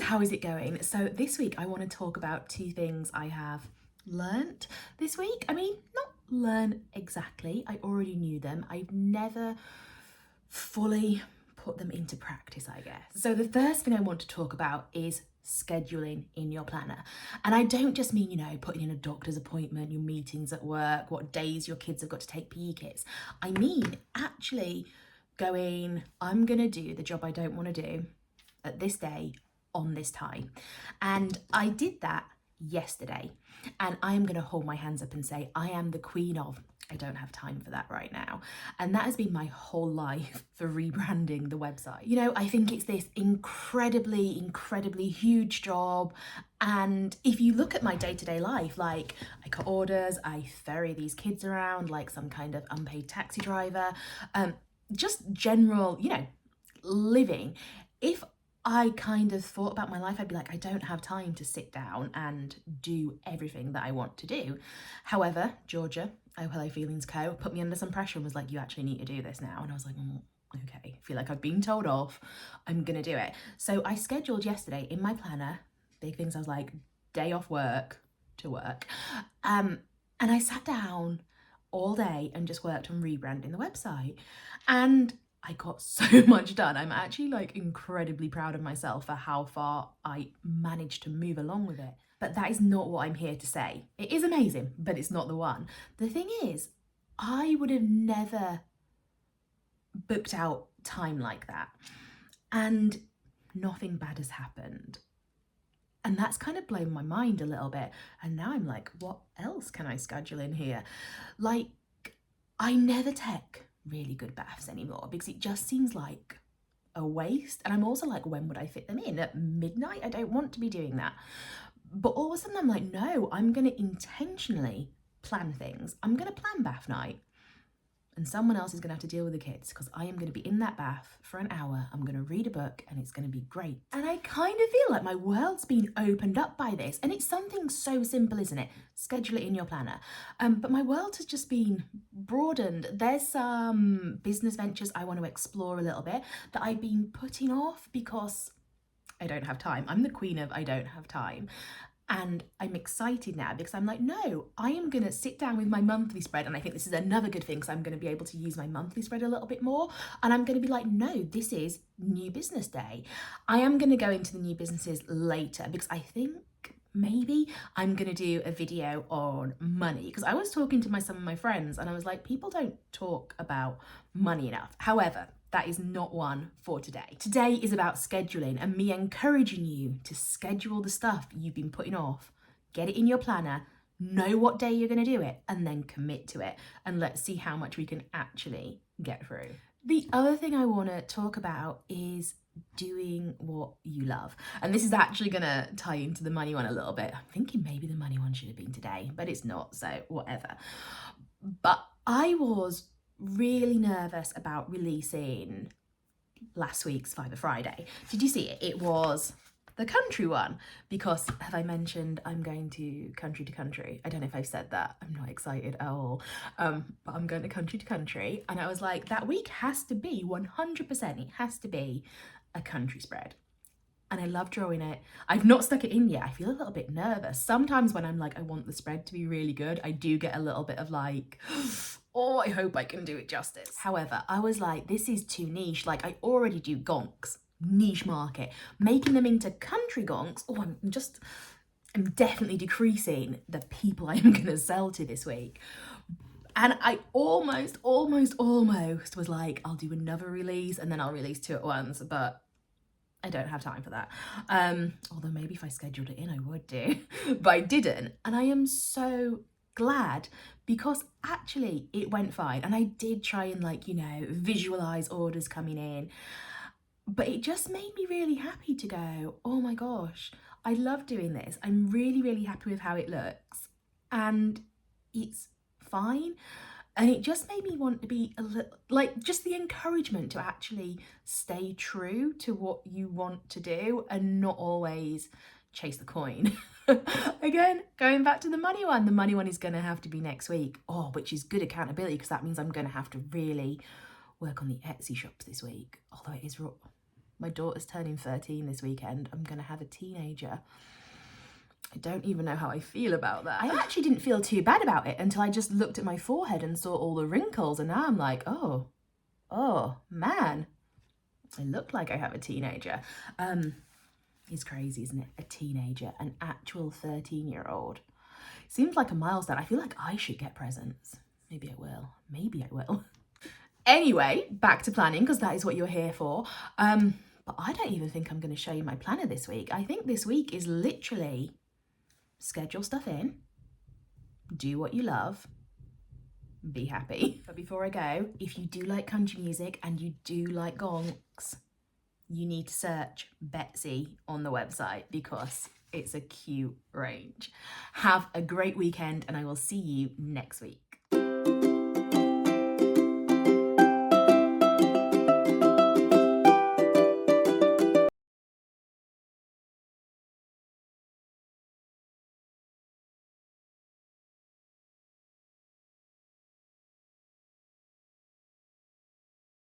how is it going? So this week I want to talk about two things I have learnt this week. I mean, not learn exactly, I already knew them. I've never fully put them into practice, I guess. So the first thing I want to talk about is scheduling in your planner. And I don't just mean, putting in a doctor's appointment, your meetings at work, what days your kids have got to take PE kits. I mean, actually going, I'm gonna do the job I don't want to do at this day on this time. And I did that yesterday, and I am going to hold my hands up and say I am the queen of I don't have time for that right now. And that has been my whole life for rebranding the website. I think it's this incredibly huge job. And if you look at my day-to-day life, like I cut orders, I ferry these kids around like some kind of unpaid taxi driver, just general, living. If I kind of thought about my life, I'd be like, I don't have time to sit down and do everything that I want to do. However, Georgia, Oh Hello Feelings Co. put me under some pressure and was like, you actually need to do this now. And I was like, okay, I feel like I've been told off. I'm gonna do it. So I scheduled yesterday in my planner, big things. I was like, day off work to work. And I sat down all day and just worked on rebranding the website. And I got so much done. I'm actually incredibly proud of myself for how far I managed to move along with it. But that is not what I'm here to say. It is amazing, but it's not the one. The thing is, I would have never booked out time like that. And nothing bad has happened. And that's kind of blown my mind a little bit. And now I'm like, what else can I schedule in here? I never take really good baths anymore because it just seems like a waste. And I'm also like, when would I fit them in? At midnight? I don't want to be doing that. But all of a sudden I'm like, no, I'm going to intentionally plan things. I'm going to plan bath night. And someone else is going to have to deal with the kids because I am going to be in that bath for an hour. I'm going to read a book and it's going to be great. And I kind of feel like my world's been opened up by this. And it's something so simple, isn't it? Schedule it in your planner. But my world has just been broadened. There's some business ventures I want to explore a little bit that I've been putting off because I don't have time. I'm the queen of I don't have time. And I'm excited now because I'm like, no, I am going to sit down with my monthly spread. And I think this is another good thing because I'm going to be able to use my monthly spread a little bit more. And I'm going to be like, no, this is new business day. I am going to go into the new businesses later because I think maybe I'm going to do a video on money because I was talking to some of my friends and I was like, people don't talk about money enough. However, that is not one for today. Today is about scheduling and me encouraging you to schedule the stuff you've been putting off, get it in your planner, know what day you're going to do it, and then commit to it. And let's see how much we can actually get through. The other thing I want to talk about is doing what you love. And this is actually going to tie into the money one a little bit. I'm thinking maybe the money one should have been today, but it's not, so whatever. But I was really nervous about releasing last week's Fiverr Friday. Did you see it? It was the country one because, have I mentioned I'm going to country? I don't know if I've said that. I'm not excited at all. But I'm going to country. And I was like, that week has to be 100%. It has to be a country spread. And I love drawing it. I've not stuck it in yet. I feel a little bit nervous. Sometimes when I'm like, I want the spread to be really good, I do get a little bit of like, oh, I hope I can do it justice. However, I was like, this is too niche. Like I already do gonks, niche market. Making them into country gonks, I'm definitely decreasing the people I'm gonna sell to this week. And I almost was like, I'll do another release and then I'll release two at once, but I don't have time for that. Although maybe if I scheduled it in, I would do, but I didn't. And I am so glad because actually it went fine. And I did try and visualize orders coming in, but it just made me really happy to go, oh my gosh, I love doing this. I'm really happy with how it looks and it's fine. And it just made me want to be a little, just the encouragement to actually stay true to what you want to do and not always chase the coin. Again, going back to the money one is going to have to be next week. Oh, which is good accountability because that means I'm going to have to really work on the Etsy shops this week. Although it is My daughter's turning 13 this weekend. I'm going to have a teenager. I don't even know how I feel about that. I actually didn't feel too bad about it until I just looked at my forehead and saw all the wrinkles, and now I'm like, oh man, I look like I have a teenager. It's crazy, isn't it? A teenager, an actual 13-year-old. Seems like a milestone. I feel like I should get presents. Maybe I will. Maybe I will. Anyway, back to planning, because that is what you're here for. But I don't even think I'm going to show you my planner this week. I think this week is literally schedule stuff in, do what you love, be happy. But before I go, if you do like country music and you do like gongs, you need to search Betsy on the website because it's a cute range. Have a great weekend and I will see you next week.